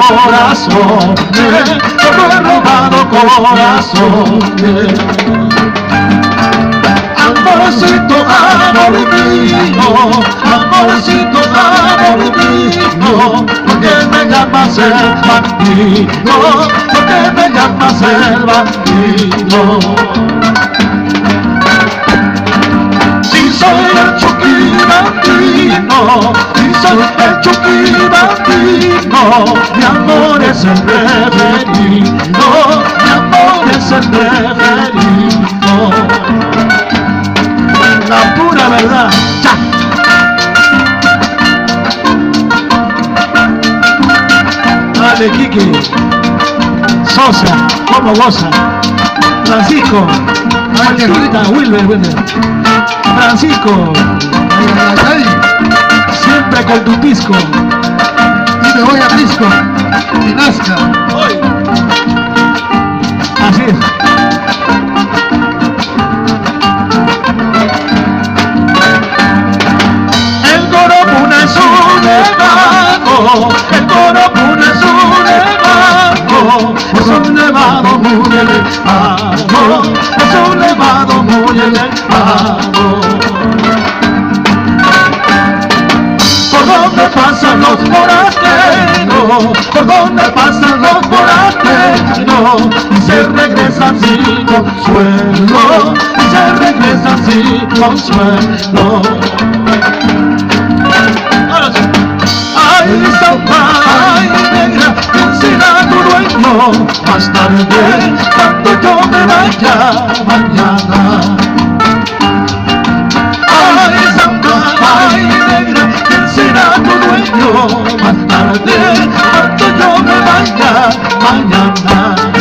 corazón, yo no he robado corazón. Amorcito, amor mío, amorcito, amor mío, ¿por qué me llamas el bandido? ¿Por qué me llamas el bandido? Si soy el Chucky Bambino, si soy el Chucky Bambino, mi amor es el preferido, mi amor es el preferido. La pura verdad. ¡Ya! Dale, Kiki. Sosa, ¿cómo goza? Francisco. Margarita, Wilber. Francisco. Siempre con tu pisco. Y me voy a Pisco. Y Nazca. Hoy. Así es. El Coropuna es un nevado, el Coropuna es un nevado, es un nevado muy elevado, es un nevado muy elevado. ¿Por dónde pasan los forasteros? ¿Por dónde pasan los forasteros? Y se regresan sin consuelo, y se regresan sin consuelo. Ay, samba, ay, negra, ¿quién será tu dueño? Más tarde, cuando yo me vaya mañana. Ay, samba, ay, negra, ¿quién será tu dueño? Más tarde, cuando yo me vaya mañana.